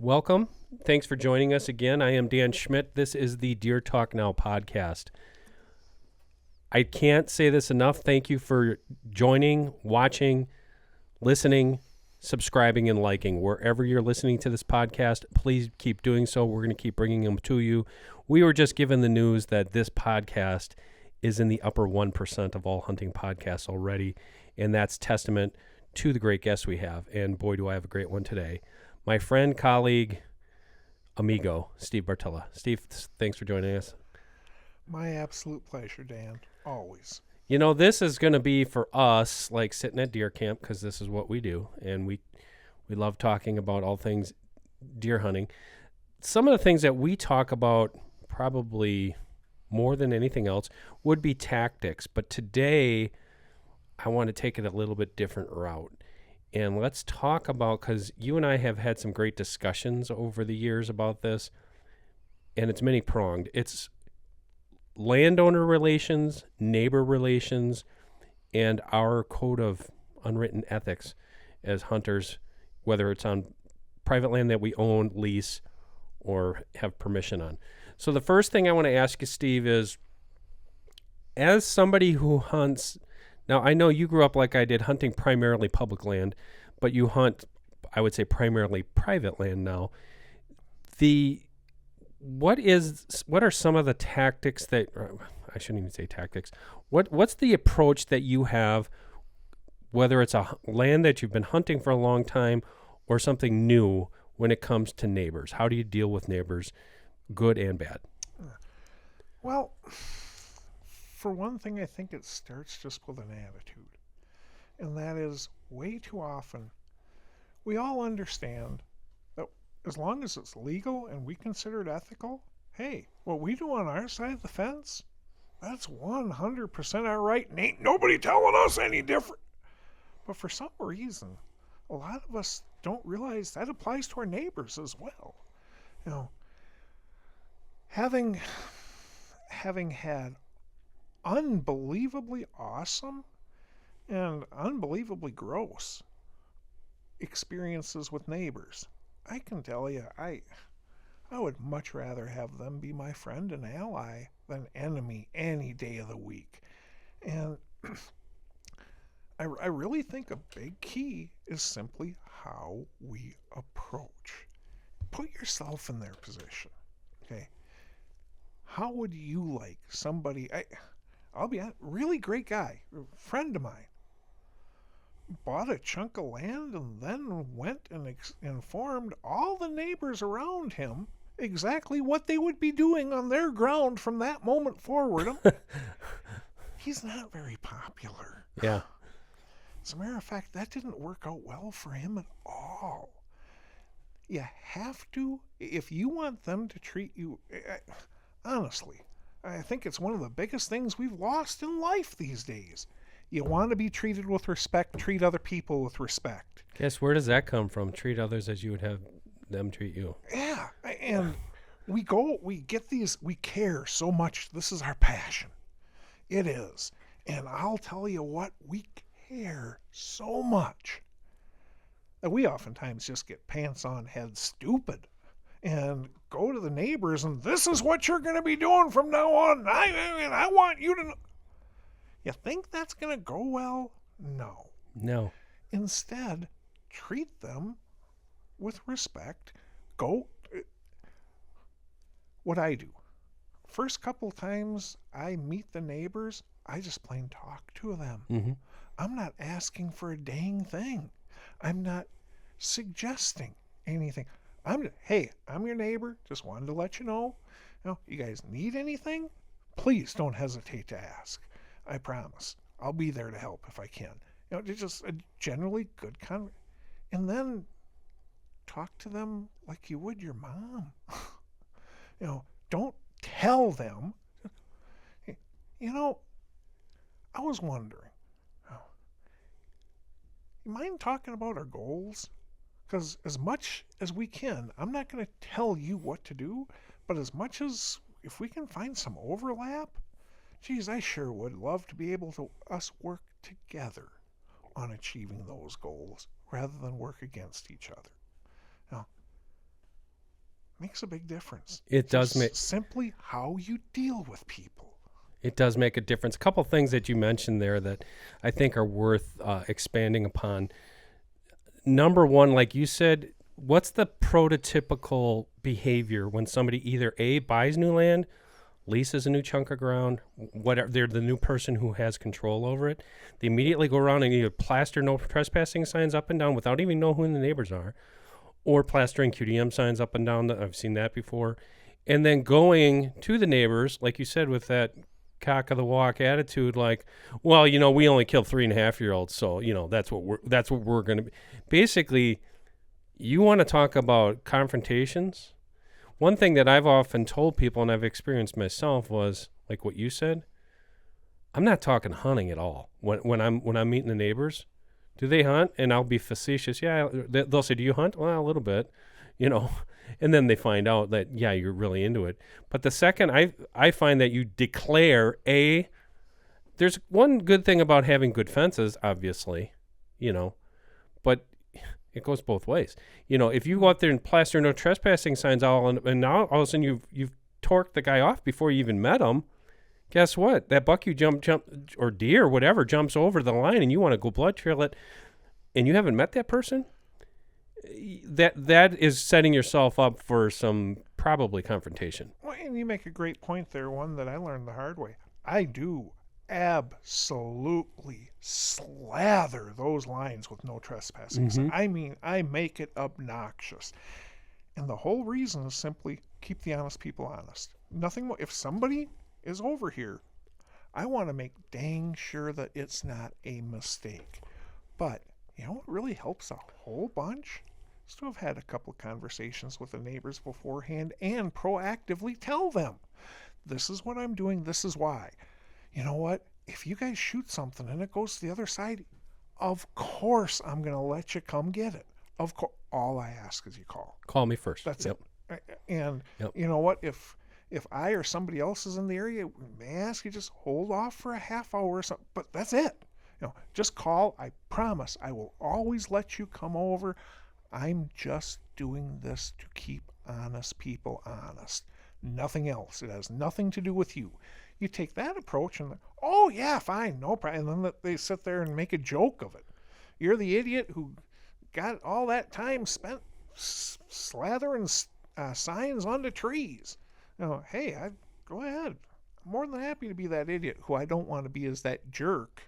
Welcome. Thanks for joining us again. I am Dan Schmidt. This is the Deer Talk Now podcast. I can't say this enough. Thank you for joining, watching, listening, subscribing, and liking. Wherever you're listening to this podcast, please keep doing so. We're going to keep bringing them to you. We were just given the news that this podcast is in the upper 1% of all hunting podcasts already, and that's testament to the great guests we have. And boy, do I have a great one today. My friend, colleague, amigo, Steve Bartylla. Steve, thanks for joining us. My absolute pleasure, Dan. Always. You know, this is going to be for us like sitting at deer camp because this is what we do, and we love talking about all things deer hunting. Some of the things that we talk about probably more than anything else would be tactics, but today I want to take it a little bit different route. And let's talk about, because you and I have had some great discussions over the years about this, and it's many-pronged. It's landowner relations, neighbor relations, and our code of unwritten ethics as hunters, whether it's on private land that we own, lease, or have permission on. So the first thing I want to ask you, Steve, is as somebody who hunts... Now, I know you grew up like I did, hunting primarily public land, but you hunt, I would say, primarily private land now. What are some of the tactics that, I shouldn't even say tactics, what's the approach that you have, whether it's a land that you've been hunting for a long time or something new when it comes to neighbors? How do you deal with neighbors, good and bad? Well, for one thing, I think it starts just with an attitude. And that is, way too often, we all understand that as long as it's legal and we consider it ethical, hey, what we do on our side of the fence, that's 100% our right, and ain't nobody telling us any different. But for some reason, a lot of us don't realize that applies to our neighbors as well. You know, having had unbelievably awesome and unbelievably gross experiences with neighbors, I can tell you, I would much rather have them be my friend and ally than enemy any day of the week. And I really think a big key is simply how we approach. Put yourself in their position, okay? How would you like somebody... I'll be a really great guy, a friend of mine, bought a chunk of land and then went and informed all the neighbors around him exactly what they would be doing on their ground from that moment forward. He's not very popular. Yeah. As a matter of fact, that didn't work out well for him at all. You have to, if you want them to treat you, honestly, I think it's one of the biggest things we've lost in life these days. You want to be treated with respect, treat other people with respect. Guess where does that come from? Treat others as you would have them treat you. Yeah, and we care so much. This is our passion. It is. And I'll tell you what, we care so much that we oftentimes just get pants on head stupid and go to the neighbors and this is what you're going to be doing from now on. I want you to know. You think that's going to go well? No. Instead, treat them with respect. What I do. First couple times I meet the neighbors, I just plain talk to them. Mm-hmm. I'm not asking for a dang thing. I'm not suggesting anything. Hey, I'm your neighbor. Just wanted to let you know. You guys need anything? Please don't hesitate to ask. I promise. I'll be there to help if I can. It's just a generally good conversation. And then talk to them like you would your mom. Don't tell them. I was wondering, you mind talking about our goals? Because as much as we can, I'm not going to tell you what to do, but as much as if we can find some overlap, geez, I sure would love to be able to us work together on achieving those goals rather than work against each other. Now, makes a big difference. It does make simply how you deal with people. It does make a difference. A couple things that you mentioned there that I think are worth expanding upon. Number one, like you said, what's the prototypical behavior when somebody either A, buys new land, leases a new chunk of ground, whatever, they're the new person who has control over it. They immediately go around and either plaster no trespassing signs up and down without even knowing who the neighbors are, or plastering QDM signs up and down. I've seen that before. And then going to the neighbors, like you said, with that cock of the walk attitude, like, well, we only killed 3.5-year-olds, so that's what we're going to be. Basically, you want to talk about confrontations. One thing that I've often told people, and I've experienced myself, was like what you said. I'm not talking hunting at all when I'm meeting the neighbors. Do they hunt? And I'll be facetious. Yeah, they'll say, "Do you hunt?" Well, a little bit, And then they find out that, yeah, you're really into it. But the second I find that you declare there's one good thing about having good fences, obviously, but it goes both ways. If you go out there and plaster no trespassing signs and now all of a sudden you've torqued the guy off before you even met him, guess what? That buck you jump or deer, whatever, jumps over the line and you want to go blood trail it and you haven't met that person, that is setting yourself up for some probably confrontation. Well, and you make a great point there, one that I learned the hard way. I do absolutely slather those lines with no trespassing. Mm-hmm. I mean, I make it obnoxious. And the whole reason is simply keep the honest people honest. Nothing more. If somebody is over here, I want to make dang sure that it's not a mistake. But what really helps a whole bunch is to have had a couple of conversations with the neighbors beforehand and proactively tell them, this is what I'm doing, this is why. You know what? If you guys shoot something and it goes to the other side, of course I'm going to let you come get it. Of course. All I ask is you call. Call me first. That's it. And you know what? If I or somebody else is in the area, may I ask you just hold off for a half hour or something. But that's it. Just call. I promise I will always let you come over. I'm just doing this to keep honest people honest. Nothing else. It has nothing to do with you. You take that approach and, oh, yeah, fine, no problem. And then they sit there and make a joke of it. You're the idiot who got all that time spent slathering signs onto trees. Hey, go ahead. I'm more than happy to be that idiot. Who I don't want to be is that jerk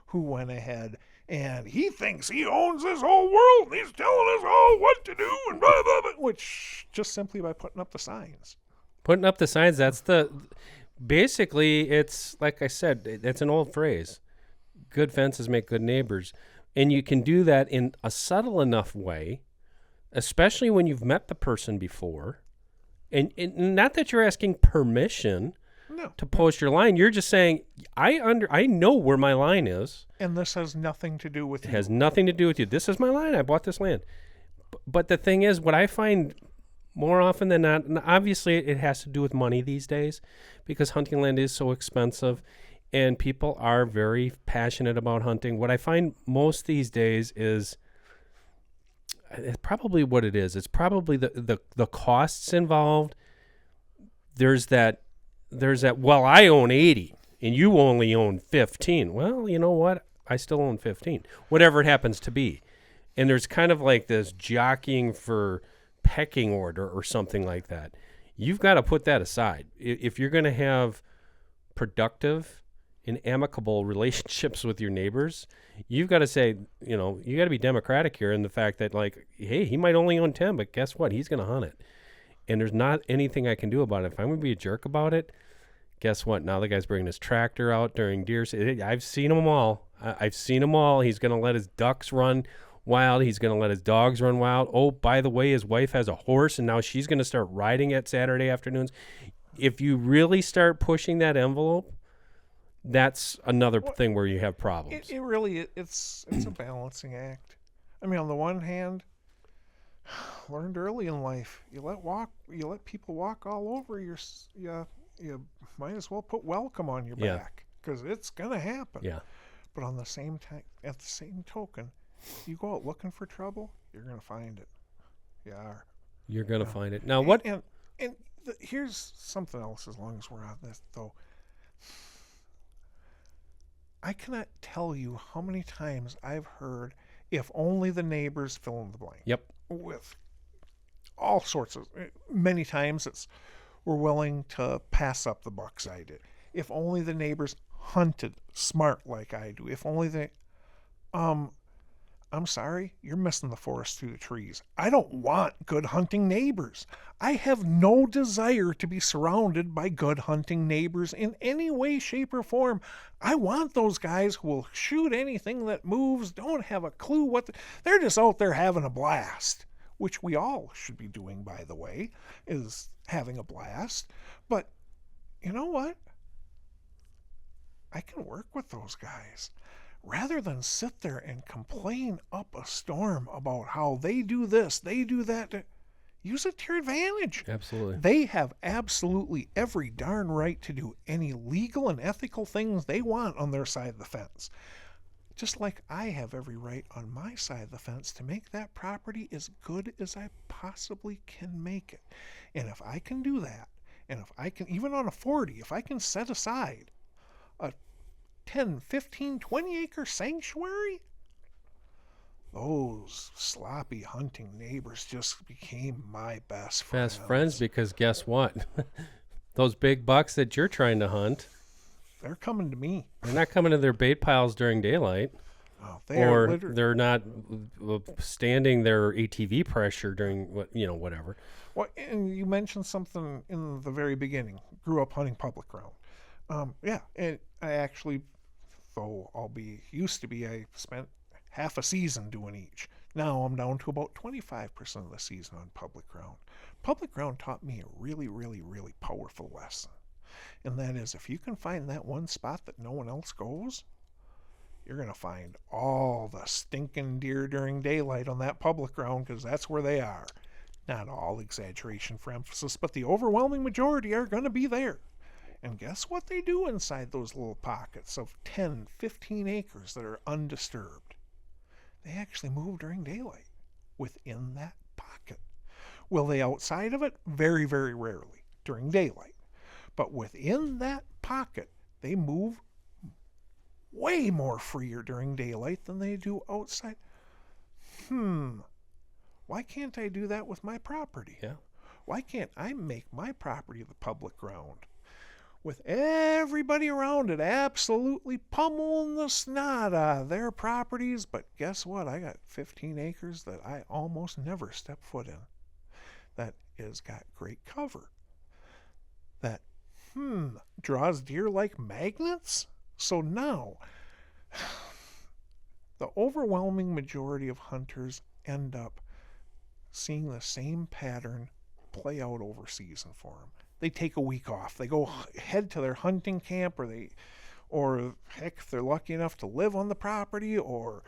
who went ahead and he thinks he owns this whole world and he's telling us all what to do and blah, blah, blah, which just simply by putting up the signs. Putting up the signs, basically, it's like I said, it's an old phrase. Good fences make good neighbors. And you can do that in a subtle enough way, especially when you've met the person before. And not that you're asking permission to post your line. You're just saying, I know where my line is. And this has nothing to do with you. It has nothing to do with you. This is my line. I bought this land. But the thing is, what I find more often than not, and obviously it has to do with money these days because hunting land is so expensive and people are very passionate about hunting. What I find most these days is it's probably what it is. It's probably the costs involved. There's that, well, I own 80 and you only own 15. Well, you know what? I still own 15, whatever it happens to be. And there's kind of like this jockeying for pecking order or something like that. You've got to put that aside. If you're going to have productive and amicable relationships with your neighbors, you've got to say, you got to be democratic here in the fact that, like, hey, he might only own 10, but guess what? He's going to hunt it. And there's not anything I can do about it. If I'm going to be a jerk about it, guess what? Now the guy's bringing his tractor out during deer season. I've seen them all. I've seen them all. He's going to let his ducks run wild. He's going to let his dogs run wild. Oh, by the way, his wife has a horse, and now she's going to start riding it Saturday afternoons. If you really start pushing that envelope, that's another thing where you have problems. It really, it's a balancing act. I mean, on the one hand, learned early in life, you let people walk all over you might as well put welcome on your back because it's gonna happen. Yeah. But on the same time, at the same token, you go out looking for trouble, you're gonna find it. You are. You're going to find it. Now, what? And here's something else as long as we're on this, though. I cannot tell you how many times I've heard, if only the neighbors fill in the blank. Yep. With all sorts of, many times it's, we're willing to pass up the bucks I did. If only the neighbors hunted smart like I do. If only they, I'm sorry, you're missing the forest through the trees. I don't want good hunting neighbors. I have no desire to be surrounded by good hunting neighbors in any way, shape, or form. I want those guys who will shoot anything that moves, don't have a clue what they're just out there having a blast, which we all should be doing, by the way, is having a blast. But you know what? I can work with those guys. Rather than sit there and complain up a storm about how they do this, they do that, use it to your advantage. Absolutely. They have absolutely every darn right to do any legal and ethical things they want on their side of the fence. Just like I have every right on my side of the fence to make that property as good as I possibly can make it. And if I can do that, and if I can, even on a 40, if I can set aside a 10, 15, 20 acre sanctuary, those sloppy hunting neighbors just became my best friends. Best friends, because guess what? Those big bucks that you're trying to hunt, they're coming to me. They're not coming to their bait piles during daylight. Oh, they're not standing their ATV pressure during whatever. Well, and you mentioned something in the very beginning. Grew up hunting public ground. Yeah, and I actually, though I spent half a season doing each. Now I'm down to about 25% of the season on public ground. Public ground taught me a really, really, really powerful lesson. And that is, if you can find that one spot that no one else goes, you're going to find all the stinking deer during daylight on that public ground, because that's where they are. Not all, exaggeration for emphasis, but the overwhelming majority are going to be there. And guess what they do inside those little pockets of 10, 15 acres that are undisturbed? They actually move during daylight within that pocket. Will they outside of it? Very, very rarely during daylight. But within that pocket, they move way more freer during daylight than they do outside. Why can't I do that with my property? Yeah. Why can't I make my property the public ground? With everybody around it absolutely pummeling the snot out of their properties. But guess what? I got 15 acres that I almost never step foot in. That has got great cover. That, draws deer like magnets. So now, the overwhelming majority of hunters end up seeing the same pattern play out over season for them. They take a week off. They go head to their hunting camp, or heck, if they're lucky enough to live on the property, or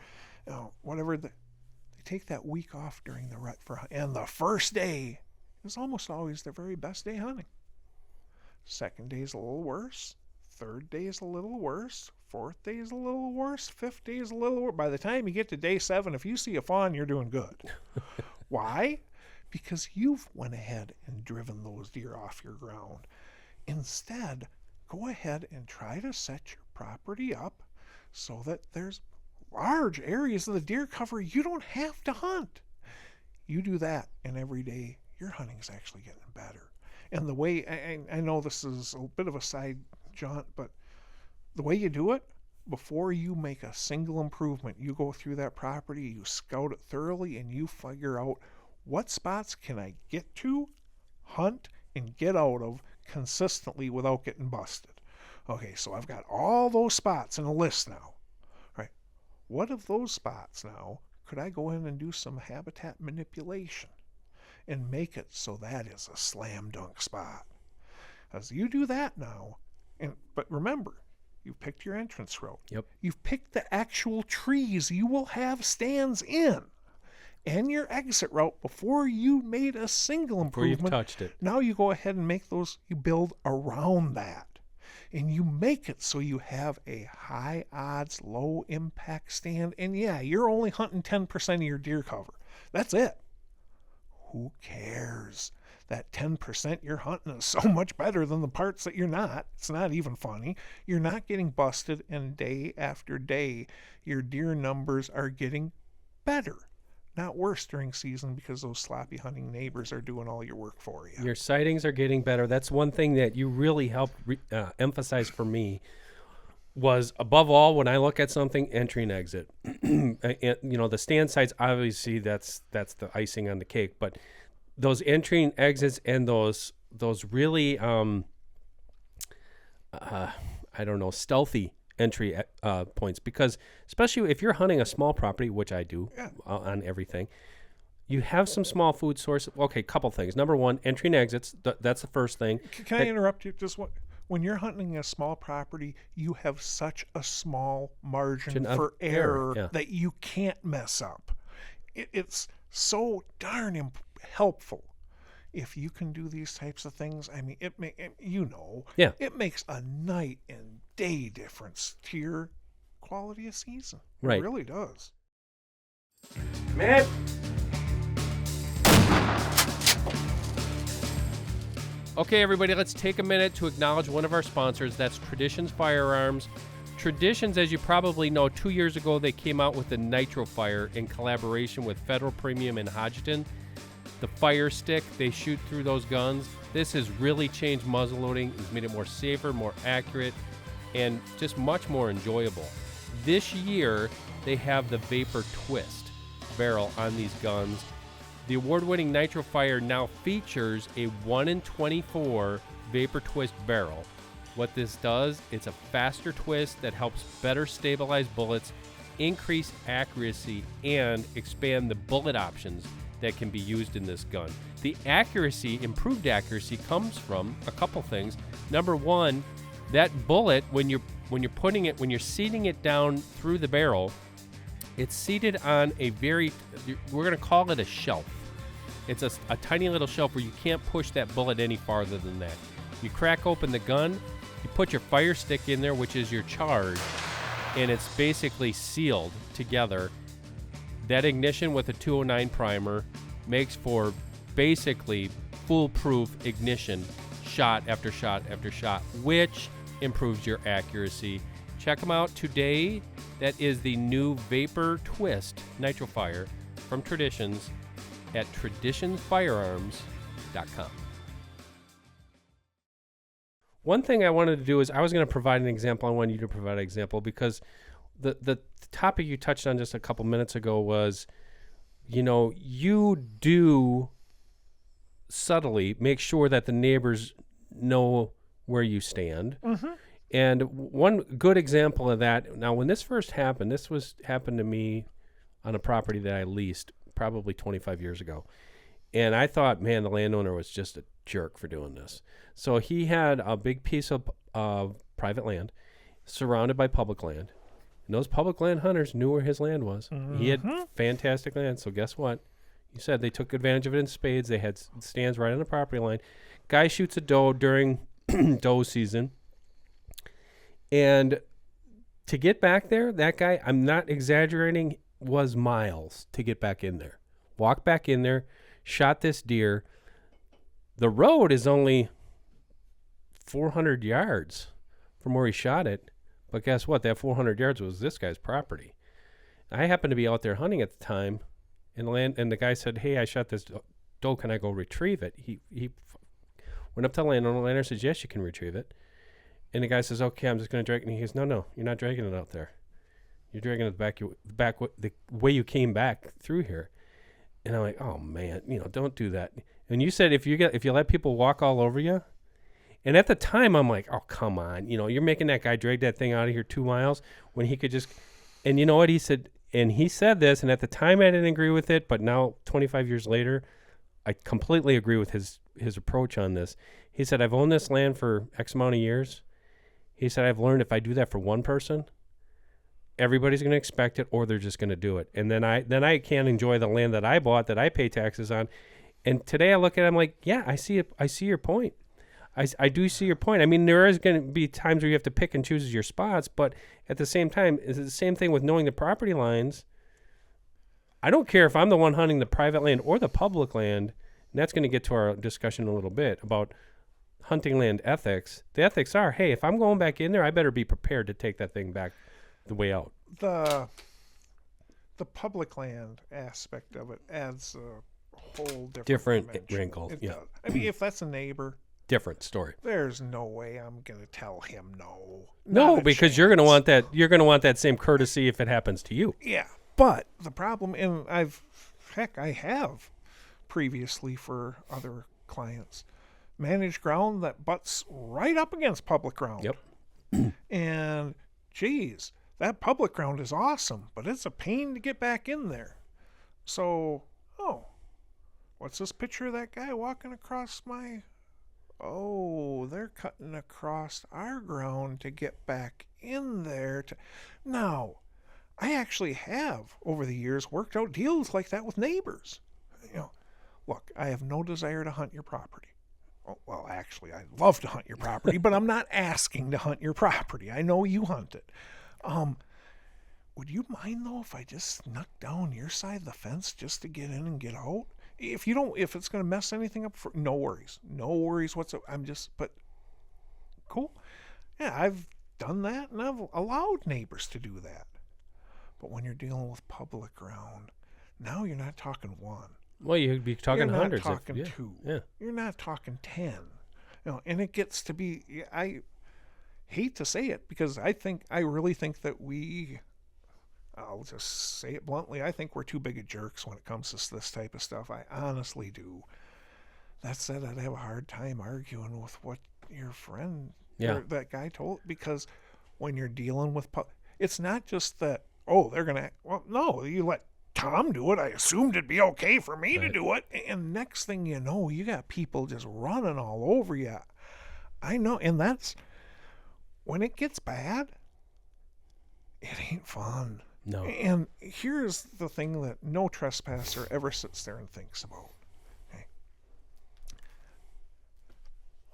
whatever. They take that week off during the rut for hunting. And the first day is almost always their very best day hunting. Second day is a little worse. Third day is a little worse. Fourth day is a little worse. Fifth day is a little worse. By the time you get to day 7, if you see a fawn, you're doing good. Why? Because you've went ahead and driven those deer off your ground. Instead, go ahead and try to set your property up so that there's large areas of the deer cover you don't have to hunt. You do that, and every day your hunting's actually getting better. And the way, I know this is a bit of a side jaunt, but the way you do it, before you make a single improvement, you go through that property, you scout it thoroughly, and you figure out what spots can I get to, hunt, and get out of consistently without getting busted. Okay, so I've got all those spots in a list now. Right? What of those spots now could I go in and do some habitat manipulation and make it so that is a slam dunk spot? As you do that now, but remember, you've picked your entrance route. Yep. You've picked the actual trees you will have stands in. And your exit route before you made a single improvement. Before you've touched it. Now you go ahead and make those, you build around that. And you make it so you have a high odds, low impact stand. And yeah, you're only hunting 10% of your deer cover. That's it. who cares? That 10% you're hunting is so much better than the parts that you're not. It's not even funny. You're not getting busted, and day after day, your deer numbers are getting better, not worse during season, because those sloppy hunting neighbors are doing all your work for you. Your sightings are getting better. That's one thing that you really helped emphasize for me was, above all, when I look at something, entry and exit. And, the stand sites, obviously that's the icing on the cake, but those entry and exits and those really stealthy entry points, because especially if you're hunting a small property, which I do on everything, you have some small food source. Okay, couple things. Number one, entry and exits. That's the first thing. Can I interrupt you? Just one. When you're hunting a small property, you have such a small margin for error that you can't mess up. It's so darn helpful if you can do these types of things. I mean, it makes a night and day difference to your quality of season. Right. It really does. Man. Okay, everybody, let's take a minute to acknowledge one of our sponsors. That's Traditions Firearms. Traditions, as you probably know, 2 years ago, they came out with the Nitro Fire in collaboration with Federal Premium in Hodgdon. The fire stick, they shoot through those guns. This has really changed muzzleloading. It's made it more safer, more accurate, and just much more enjoyable. This year, they have the Vapor Twist barrel on these guns. The award-winning Nitro Fire now features a 1 in 24 Vapor Twist barrel. What this does, it's a faster twist that helps better stabilize bullets, increase accuracy, and expand the bullet options that can be used in this gun. The accuracy, improved accuracy, comes from a couple things. Number one, that bullet, when you're seating it down through the barrel, it's seated on we're going to call it a shelf. It's a tiny little shelf where you can't push that bullet any farther than that. You crack open the gun, you put your fire stick in there, which is your charge, and it's basically sealed together. That ignition with a 209 primer makes for basically foolproof ignition, shot after shot after shot, which improves your accuracy. Check them out today. That is the new Vapor Twist Nitro Fire from Traditions at traditionsfirearms.com. One thing I wanted to do is I was going to provide an example. I wanted you to provide an example because the topic you touched on just a couple minutes ago was, you do subtly make sure that the neighbors know where you stand. Mm-hmm. And one good example of that, now when this first happened, happened to me on a property that I leased probably 25 years ago. And I thought, man, the landowner was just a jerk for doing this. So he had a big piece of private land surrounded by public land. And those public land hunters knew where his land was. Mm-hmm. He had fantastic land. So guess what? You said they took advantage of it in spades. They had stands right on the property line. Guy shoots a doe during doe season. And to get back there, that guy, I'm not exaggerating, was miles to get back in there. Walked back in there, shot this deer. The road is only 400 yards from where he shot it. But guess what? That 400 yards was this guy's property. I happened to be out there hunting at the time, and the guy said, "Hey, I shot this doe. Can I go retrieve it?" He went up to the landowner. The landowner says, "Yes, you can retrieve it." And the guy says, "Okay, I'm just going to drag it." And he goes, No, you're not dragging it out there. You're dragging it back the way you came back through here." And I'm like, "Oh man, don't do that." And you said if you let people walk all over you. And at the time, I'm like, "Oh, come on. You're making that guy drag that thing out of here 2 miles when he could just," and you know what he said? And he said this, and at the time I didn't agree with it, but now 25 years later, I completely agree with his approach on this. He said, "I've owned this land for X amount of years." He said, "I've learned if I do that for one person, everybody's going to expect it, or they're just going to do it. And then I can't enjoy the land that I bought, that I pay taxes on." And today I look at it, I'm like, yeah, I see it. I see your point. I do see your point. I mean, there is going to be times where you have to pick and choose your spots, but at the same time, it's the same thing with knowing the property lines. I don't care if I'm the one hunting the private land or the public land. And that's going to get to our discussion in a little bit about hunting land ethics. The ethics are, hey, if I'm going back in there, I better be prepared to take that thing back the way out. The public land aspect of it adds a whole different dimension. wrinkle. It Yeah. does. I mean, if that's a neighbor, different story. there's no way I'm gonna tell him no. No, Not a because you're going to chance. want that. You're going to want that same courtesy if it happens to you. Yeah, but the problem, and I have previously for other clients, managed ground that butts right up against public ground. Yep. And geez, that public ground is awesome, but it's a pain to get back in there. So, what's this picture of that guy walking across my... Oh, they're cutting across our ground to get back in there. Now, I actually have, over the years, worked out deals like that with neighbors. Look, I have no desire to hunt your property. Oh, well, actually, I'd love to hunt your property, but I'm not asking to hunt your property. I know you hunt it. Would you mind, though, if I just snuck down your side of the fence just to get in and get out? If it's going to mess anything up, no worries. No worries whatsoever. But cool. Yeah, I've done that, and I've allowed neighbors to do that. But when you're dealing with public ground, now you're not talking one. Well, you'd be talking you're hundreds. Not talking two. Yeah. You're not talking 10. And it gets to be, I hate to say it, because I really think that I'll just say it bluntly, I think we're too big of jerks when it comes to this type of stuff. I honestly do. That said, I'd have a hard time arguing with what your friend, that guy told, because when you're dealing with, it's not just that, they're going to, well, no, you let Tom do it. I assumed it'd be okay for me to do it. And next thing you know, you got people just running all over you. I know, and that's, when it gets bad, it ain't fun. No. And here's the thing that no trespasser ever sits there and thinks about. Okay.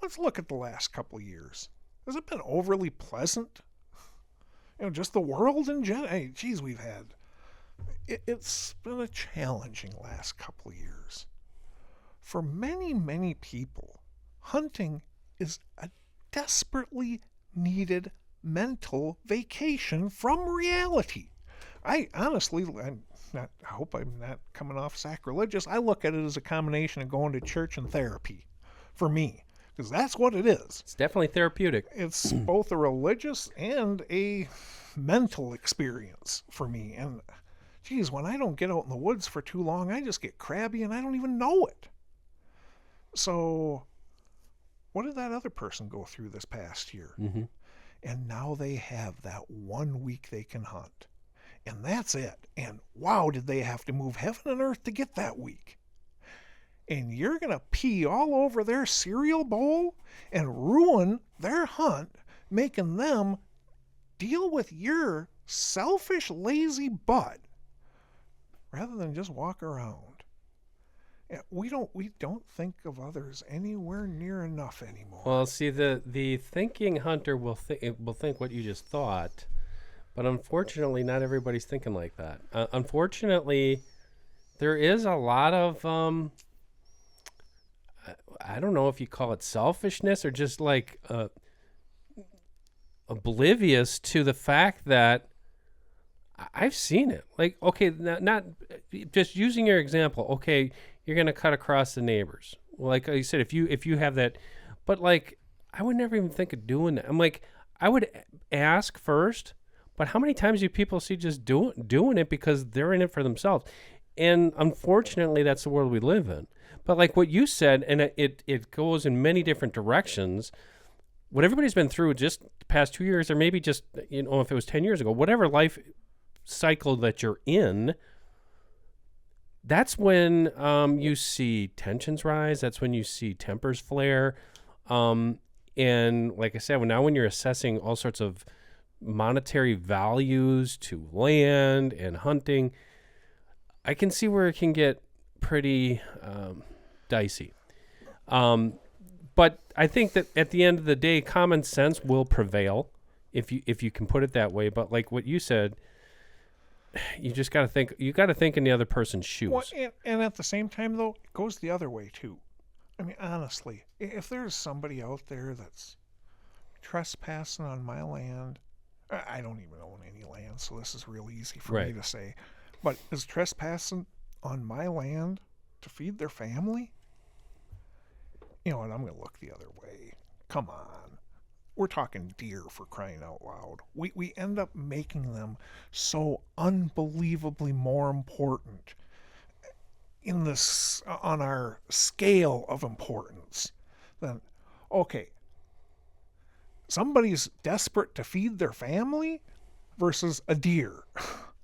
Let's look at the last couple of years. Has it been overly pleasant? Just the world in general. Hey, geez, it's been a challenging last couple of years. For many, many people, hunting is a desperately needed mental vacation from reality. I honestly, I hope I'm not coming off sacrilegious. I look at it as a combination of going to church and therapy for me, because that's what it is. It's definitely therapeutic. It's both a religious and a mental experience for me. And geez, when I don't get out in the woods for too long, I just get crabby and I don't even know it. So what did that other person go through this past year? Mm-hmm. And now they have that 1 week they can hunt. And that's it. And wow, did they have to move heaven and earth to get that week. And you're going to pee all over their cereal bowl and ruin their hunt, making them deal with your selfish, lazy butt rather than just walk around. We don't think of others anywhere near enough anymore. Well, see, the thinking hunter will think what you just thought, but unfortunately, not everybody's thinking like that. Unfortunately, there is a lot of I don't know if you call it selfishness or just like oblivious to the fact that I've seen it. Like, okay, not just using your example. Okay, you're gonna cut across the neighbors. Well, like you said, if you have that, but like I would never even think of doing that. I'm like, I would ask first, but how many times do people see just doing it because they're in it for themselves? And unfortunately, that's the world we live in. But like what you said, and it goes in many different directions. What everybody's been through just the past 2 years, or maybe just, if it was 10 years ago, whatever life cycle that you're in, that's when you see tensions rise. That's when you see tempers flare. And like I said, when you're assessing all sorts of monetary values to land and hunting, I can see where it can get pretty dicey. But I think that at the end of the day, common sense will prevail if you can put it that way. But like what you said, you just got to think. You got to think in the other person's shoes. Well, and at the same time, though, it goes the other way too. I mean, honestly, if there's somebody out there that's trespassing on my land, I don't even own any land, so this is real easy for me to say, but is trespassing on my land to feed their family? You know what? I'm going to look the other way. Come on. We're talking deer, for crying out loud. We end up making them so unbelievably more important in this, on our scale of importance, then, okay, somebody's desperate to feed their family versus a deer.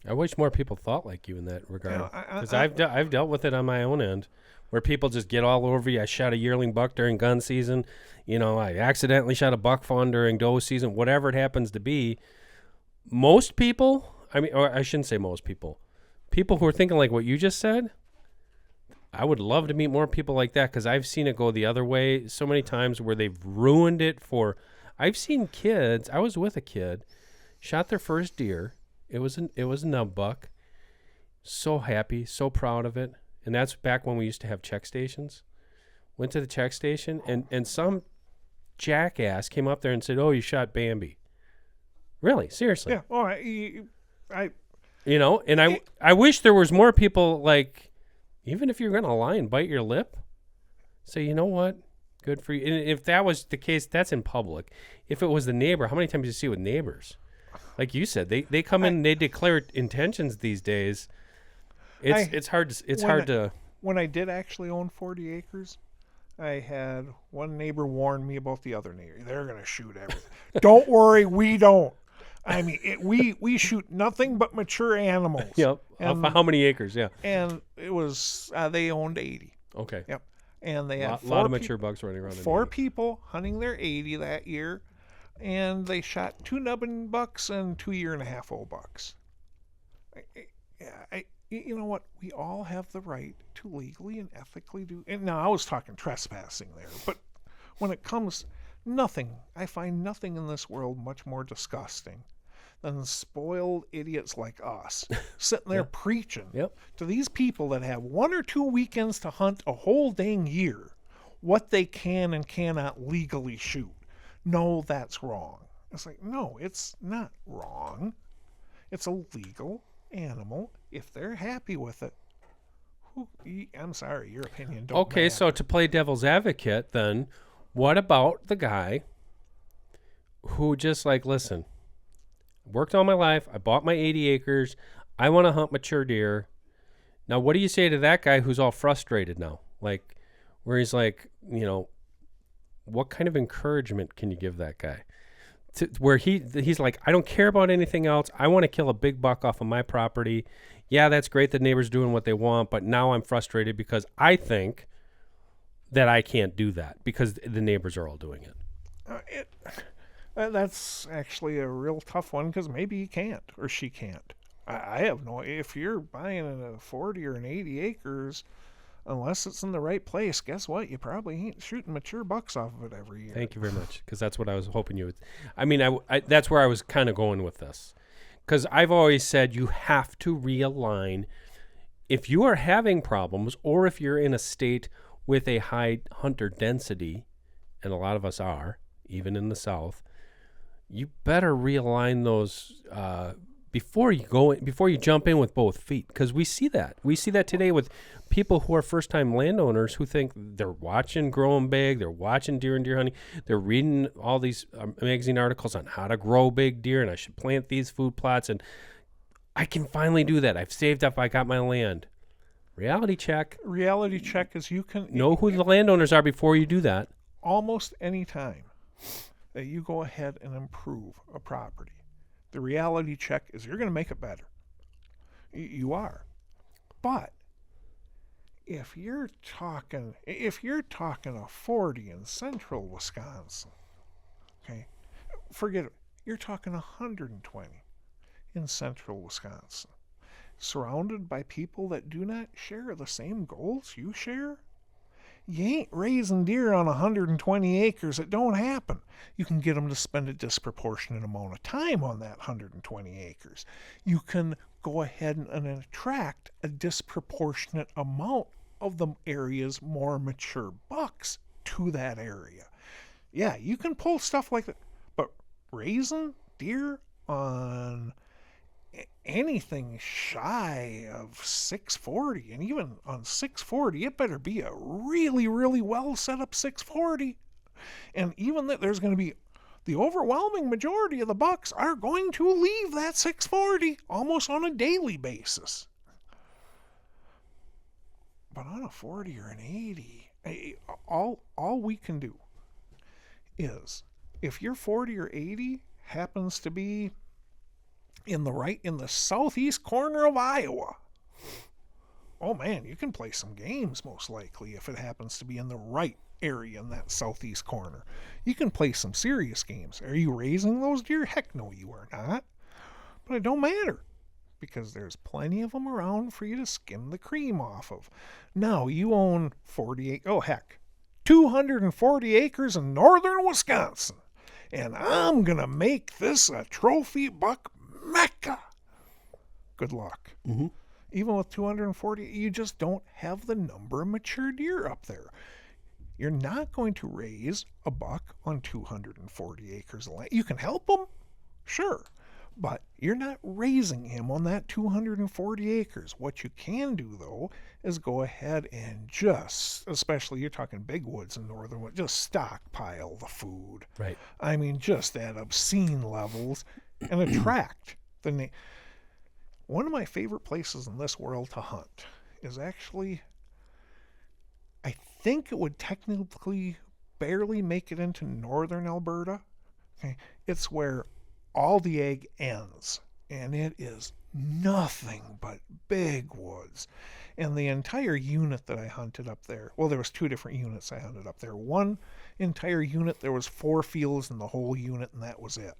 I wish more people thought like you in that regard, because I've dealt with it on my own end, where people just get all over you. I shot a yearling buck during gun season. You know, I accidentally shot a buck fawn during doe season, whatever it happens to be. Most people, I mean, or I shouldn't say most people, people who are thinking like what you just said, I would love to meet more people like that, because I've seen it go the other way so many times where they've ruined it for, I've seen kids, I was with a kid, shot their first deer. It was a nub buck. So happy, so proud of it. And that's back when we used to have check stations. Went to the check station, and some jackass came up there and said, "Oh, you shot Bambi." Really? Seriously? Yeah. Oh, I you know, and I wish there was more people like, even if you're going to lie and bite your lip, say, you know what? Good for you. And if that was the case, that's in public. If it was the neighbor, how many times do you see with neighbors? Like you said, they come in and they declare intentions these days. It's hard to. When I did actually own 40 acres, I had one neighbor warn me about the other neighbor. They're going to shoot everything. Don't worry, we don't. I mean, we shoot nothing but mature animals. Yep. How many acres? Yeah. And it was they owned 80. Okay. Yep. And they had a lot of mature bucks running around. 4 people hunting their 80 that year, and they shot 2 nubbin bucks and 2 year-and-a-half-old bucks. You know what? We all have the right to legally and ethically do. And now I was talking trespassing there, but when it comes, I find nothing in this world much more disgusting than spoiled idiots like us sitting there preaching to these people that have 1 or 2 weekends to hunt a whole dang year what they can and cannot legally shoot. No, that's wrong. It's like, no, it's not wrong. It's a legal animal. If they're happy with it, I'm sorry, your opinion don't matter. So to play devil's advocate, then, what about the guy who just like, listen, worked all my life, I bought my 80 acres, I want to hunt mature deer. Now, what do you say to that guy who's all frustrated now? Like, where he's like, you know, what kind of encouragement can you give that guy? Where he's like, I don't care about anything else. I want to kill a big buck off of my property. Yeah, that's great. The neighbor's doing what they want, but now I'm frustrated because I think that I can't do that because the neighbors are all doing it. That's actually a real tough one, because maybe he can't or she can't. I have no. If you're buying a 40 or an 80 acres, unless it's in the right place, guess what? You probably ain't shooting mature bucks off of it every year. Thank you very much, because that's what I was hoping you would. I mean, that's where I was kind of going with this, because I've always said you have to realign. If you are having problems, or if you're in a state with a high hunter density, and a lot of us are, even in the South, you better realign those before you jump in with both feet, because we see that today with people who are first-time landowners who think they're watching Growing Big, they're watching deer and deer hunting, they're reading all these magazine articles on how to grow big deer, and I should plant these food plots, and I can finally do that. I've saved up, I got my land. Reality check is you can know who the landowners are before you do that. Almost any time that you go ahead and improve a property, the reality check is you're going to make it better. You are. But if you're talking a 40 in central Wisconsin, okay, forget it. You're talking 120 in central Wisconsin, surrounded by people that do not share the same goals you share. You ain't raising deer on 120 acres. It don't happen. You can get them to spend a disproportionate amount of time on that 120 acres. You can go ahead and attract a disproportionate amount of the area's more mature bucks to that area. Yeah, you can pull stuff like that, but raising deer on anything shy of 640, and even on 640, it better be a really, really well set up 640. And even that, there's going to be the overwhelming majority of the bucks are going to leave that 640 almost on a daily basis. But on a 40 or an 80, all we can do is, if your 40 or 80 happens to be in the southeast corner of Iowa, oh man, you can play some games most likely if it happens to be in the right area in that southeast corner. You can play some serious games. Are you raising those deer? Heck no, you are not. But it don't matter, because there's plenty of them around for you to skim the cream off of. Now, you own 240 acres in northern Wisconsin, and I'm going to make this a trophy buck mecca. Good luck. Mm-hmm. Even with 240, you just don't have the number of mature deer up there. You're not going to raise a buck on 240 acres of land. You can help him, sure, but you're not raising him on that 240 acres. What you can do, though, is go ahead and just, especially you're talking big woods in northern woods, just stockpile the food. Right. I mean, just at obscene levels, and attract the one of my favorite places in this world to hunt is actually, I think it would technically barely make it into northern Alberta. Okay, it's where all the egg ends, and it is nothing but big woods. And the entire unit that I hunted up there, well, there was 2 different units I hunted up there. One entire unit, there was 4 fields in the whole unit, and that was it.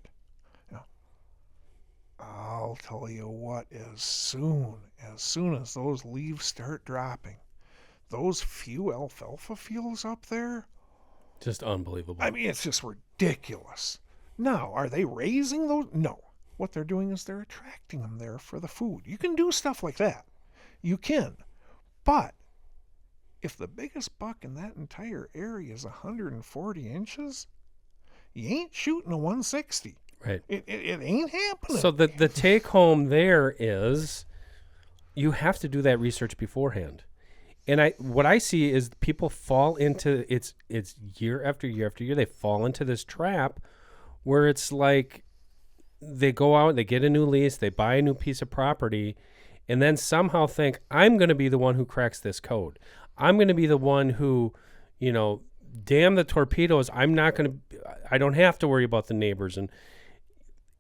I'll tell you what, as soon as those leaves start dropping, those few alfalfa fields up there, just unbelievable. I mean, it's just ridiculous. Now, are they raising those? No. What they're doing is they're attracting them there for the food. You can do stuff like that. You can. But if the biggest buck in that entire area is 140 inches, you ain't shooting a 160. Right. It ain't happening. So the take home there is you have to do that research beforehand. And what I see is people fall into it's year after year after year. They fall into this trap where it's like they go out, they get a new lease, they buy a new piece of property, and then somehow think, I'm going to be the one who cracks this code. I'm going to be the one who, damn the torpedoes. I don't have to worry about the neighbors. And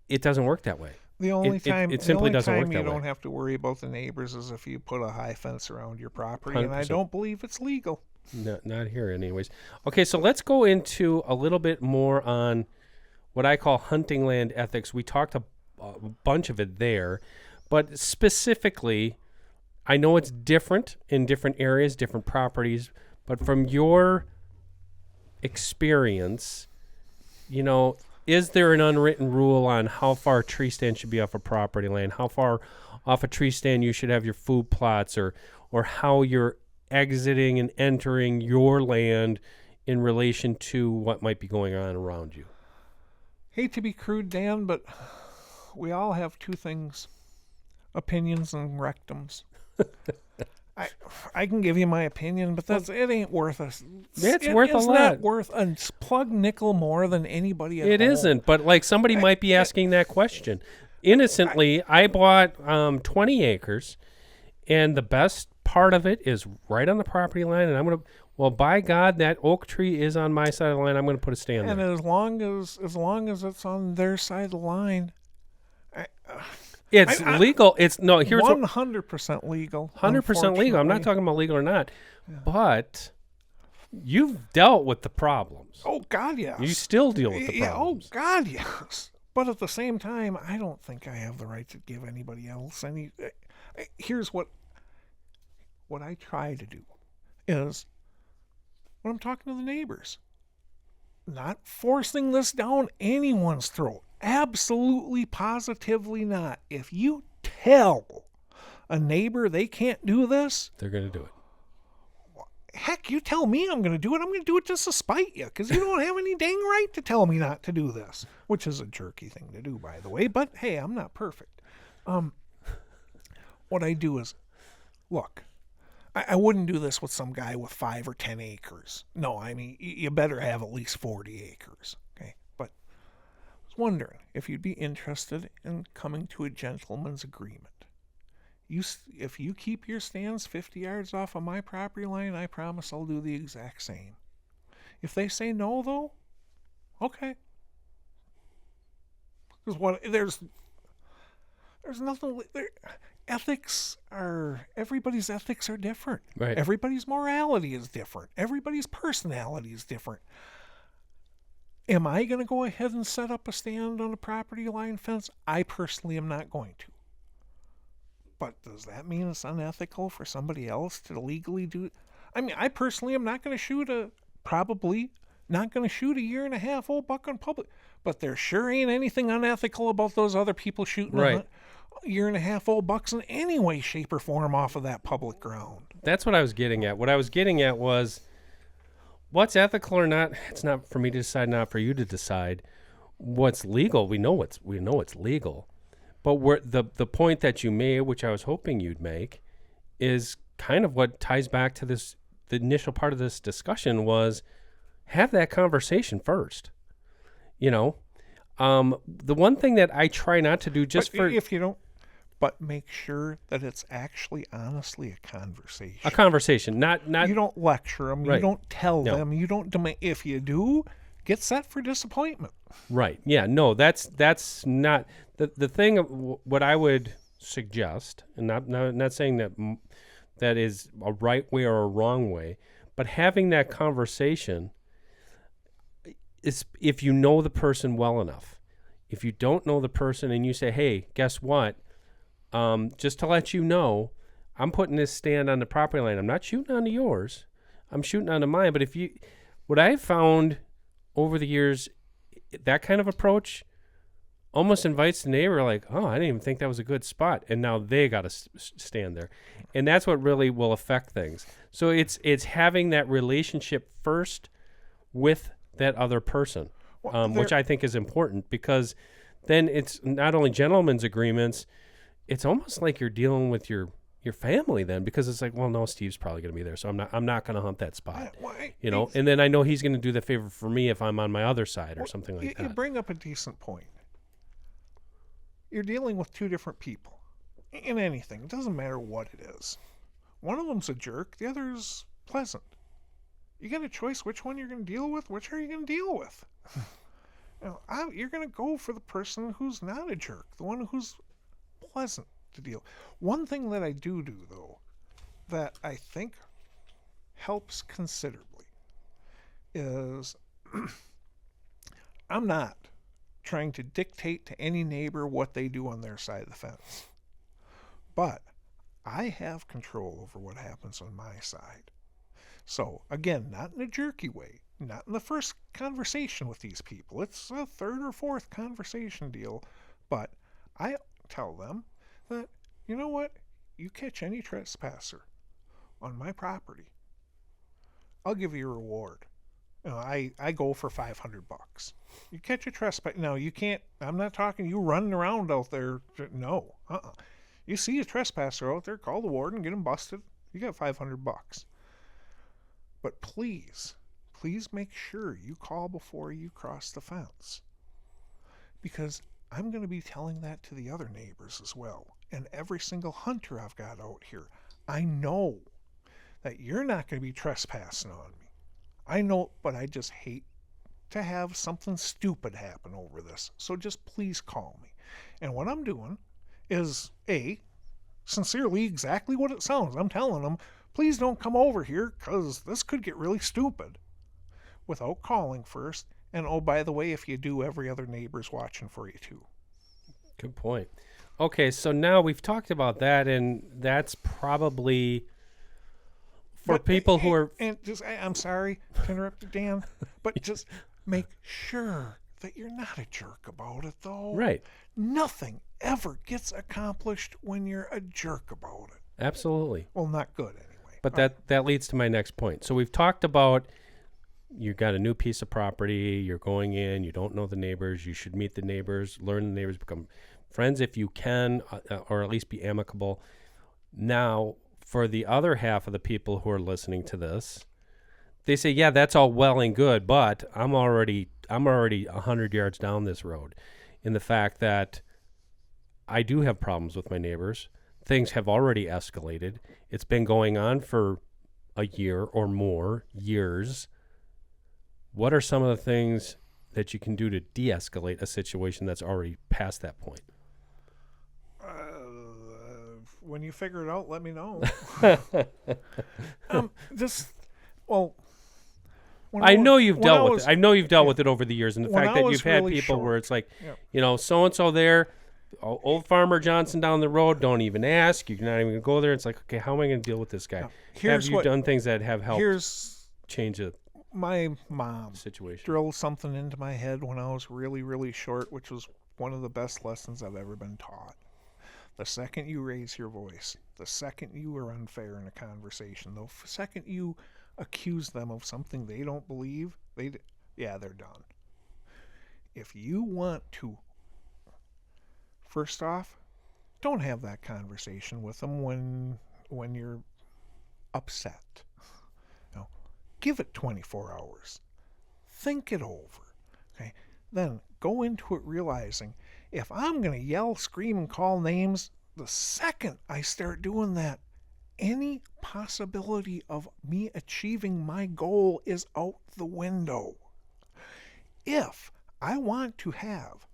it doesn't work that way. The only time it simply doesn't work that way. You don't have to worry about the neighbors is if you put a high fence around your property, 100%. and I don't believe it's legal. No, not here anyways. Okay, so let's go into a little bit more on what I call hunting land ethics. We talked a bunch of it there, but specifically, I know it's different in different areas, different properties, but from your experience, is there an unwritten rule on how far a tree stand should be off a property line, how far off a tree stand you should have your food plots, or how you're exiting and entering your land in relation to what might be going on around you? Hate to be crude, Dan, but we all have 2 things: opinions and rectums. I can give you my opinion, but it ain't worth us. It's worth a lot. It's not worth a plug nickel more than anybody at home. It isn't, but like somebody might be asking that question. Innocently, I bought 20 acres, and the best part of it is right on the property line, and I'm going to, well, by God, that oak tree is on my side of the line. I'm going to put a stand there. And as long as it's on their side of the line, it's legal. It's no. Here's 100% legal. 100% legal. I'm not talking about legal or not, but you've dealt with the problems. Oh God, yes. You still deal with the problems. Oh God, yes. But at the same time, I don't think I have the right to give anybody else any. Here's what I try to do is when I'm talking to the neighbors, not forcing this down anyone's throat. Absolutely, positively not. If you tell a neighbor they can't do this, they're going to do it. Heck, you tell me I'm going to do it. I'm going to do it just to spite you, because you don't have any dang right to tell me not to do this, which is a jerky thing to do, by the way. But hey, I'm not perfect. What I do is, look, I wouldn't do this with some guy with 5 or 10 acres. No, I mean, you better have at least 40 acres. Okay, but I was wondering if you'd be interested in coming to a gentleman's agreement. If you keep your stands 50 yards off of my property line, I promise I'll do the exact same. If they say no, though, okay. Because there's nothing. Everybody's ethics are different. Right. Everybody's morality is different. Everybody's personality is different. Am I going to go ahead and set up a stand on a property line fence? I personally am not going to. But does that mean it's unethical for somebody else to legally do it? I mean, I personally am not going to probably not going to shoot a 1.5-year-old buck on public. But there sure ain't anything unethical about those other people shooting a 1.5-year-old bucks in any way, shape, or form off of that public ground. That's what I was getting at. What I was getting at was, what's ethical or not, it's not for me to decide, not for you to decide. What's legal, we know it's legal. But the point that you made, which I was hoping you'd make, is kind of what ties back to this. The initial part of this discussion was, have that conversation first. The one thing that I try not to do but make sure that it's actually honestly a conversation. A conversation, not. You don't lecture them. Right. You don't tell them. You don't demand. If you do, get set for disappointment. Right. Yeah. No. That's not the thing. What I would suggest, and not saying that is a right way or a wrong way, but having that conversation is if you know the person well enough. If you don't know the person and you say, "Hey, guess what? Just to let you know, I'm putting this stand on the property line. I'm not shooting onto yours. I'm shooting onto mine." But what I've found over the years, that kind of approach almost invites the neighbor, like, "Oh, I didn't even think that was a good spot," and now they got to stand there, and that's what really will affect things. So it's having that relationship first with that other person, which I think is important, because then it's not only gentlemen's agreements, it's almost like you're dealing with your family then, because it's like, well, no, Steve's probably going to be there, so I'm not going to hunt that spot, and then I know he's going to do the favor for me if I'm on my other side or something like that. You bring up a decent point. You're dealing with two different people in anything. It doesn't matter what it is. One of them's a jerk. The other's pleasant. You get a choice which one you're going to deal with. Which are you going to deal with? You're going to go for the person who's not a jerk, the one who's pleasant to deal. One thing that I do, though, that I think helps considerably is I'm not trying to dictate to any neighbor what they do on their side of the fence. But I have control over what happens on my side. So, again, not in a jerky way, not in the first conversation with these people. It's a third or fourth conversation deal. But I tell them that, you know what? You catch any trespasser on my property, I'll give you a reward. I go for $500. You catch a trespass. No, you can't. I'm not talking you running around out there. No. You see a trespasser out there, call the warden, get him busted. You got $500. But please make sure you call before you cross the fence. Because I'm going to be telling that to the other neighbors as well. And every single hunter I've got out here, I know that you're not going to be trespassing on me. I know, but I just hate to have something stupid happen over this. So just please call me. And what I'm doing is, sincerely, exactly what it sounds. I'm telling them, please don't come over here, because this could get really stupid, without calling first. And, oh, by the way, if you do, every other neighbor's watching for you, too. Good point. Okay, so now we've talked about that, and that's probably... For people who are... And just, I'm sorry to interrupt, Dan, but just make sure that you're not a jerk about it, though. Right. Nothing ever gets accomplished when you're a jerk about it. Absolutely. Well, not good anyway. But that leads to my next point. So we've talked about you got a new piece of property, you're going in, you don't know the neighbors, you should meet the neighbors, learn the neighbors, become friends if you can, or at least be amicable. Now, for the other half of the people who are listening to this, they say, yeah, that's all well and good, but I'm already 100 yards down this road in the fact that I do have problems with my neighbors. Things have already escalated. It's been going on for a year or more years. What are some of the things that you can do to de-escalate a situation that's already past that point? When you figure it out, let me know. I know you've dealt with it. I know you've dealt with it over the years, and the fact that you've had really people short, where it's like, so-and-so there, old Farmer Johnson down the road, don't even ask. You're not even going to go there. It's like, okay, how am I going to deal with this guy? Have you done things that have helped change it? My mom situation drilled something into my head when I was really, really short, which was one of the best lessons I've ever been taught. The second you raise your voice, the second you are unfair in a conversation, the second you accuse them of something they don't believe, they're done. If you want to, first off, don't have that conversation with them when you're upset. Give it 24 hours. Think it over. Okay? Then go into it realizing if I'm going to yell, scream, and call names, the second I start doing that, any possibility of me achieving my goal is out the window. If I want to have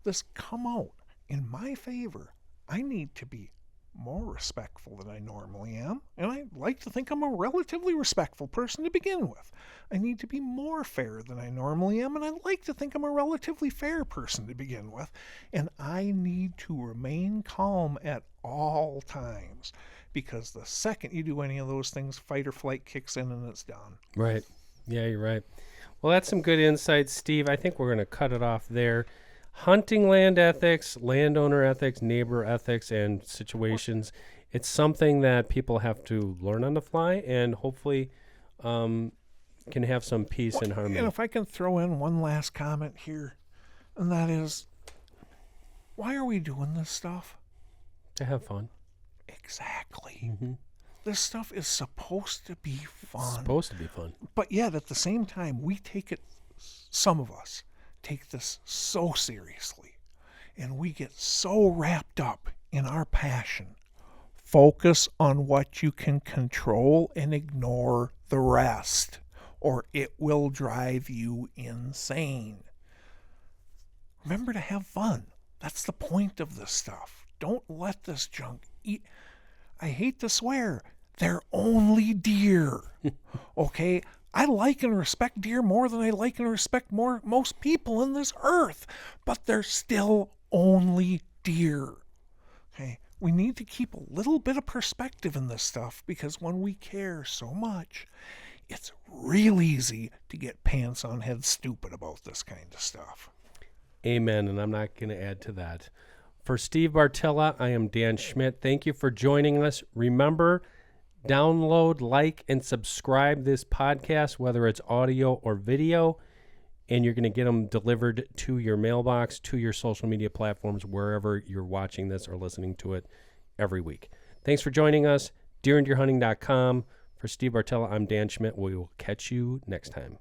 this come out in my favor, I need to be more respectful than I normally am, and I like to think I'm a relatively respectful person to begin with. I need to be more fair than I normally am, and I like to think I'm a relatively fair person to begin with, and I need to remain calm at all times, because the second you do any of those things, fight or flight kicks in and it's done. Right. Yeah, you're right. Well, that's some good insights, Steve. I think we're going to cut it off there. Hunting land ethics, landowner ethics, neighbor ethics, and situations. It's something that people have to learn on the fly and hopefully can have some peace and harmony. And if I can throw in one last comment here, and that is, why are we doing this stuff? To have fun. Exactly. Mm-hmm. This stuff is supposed to be fun. It's supposed to be fun. But yet, at the same time, we take it, some of us, take this so seriously, and we get so wrapped up in our passion. Focus on what you can control and ignore the rest, or it will drive you insane. Remember to have fun. That's the point of this stuff. Don't let this junk eat. I hate to swear, they're only deer. Okay? I like and respect deer more than I like and respect most people in this earth, but they're still only deer. Okay, we need to keep a little bit of perspective in this stuff, because when we care so much, it's real easy to get pants on head stupid about this kind of stuff. Amen, and I'm not going to add to that. For Steve Bartylla, I am Dan Schmidt. Thank you for joining us. Remember, download, like, and subscribe this podcast, whether it's audio or video, and you're going to get them delivered to your mailbox, to your social media platforms, wherever you're watching this or listening to it every week. Thanks for joining us. deeranddeerhunting.com. For Steve Bartylla, I'm Dan Schmidt. We will catch you next time.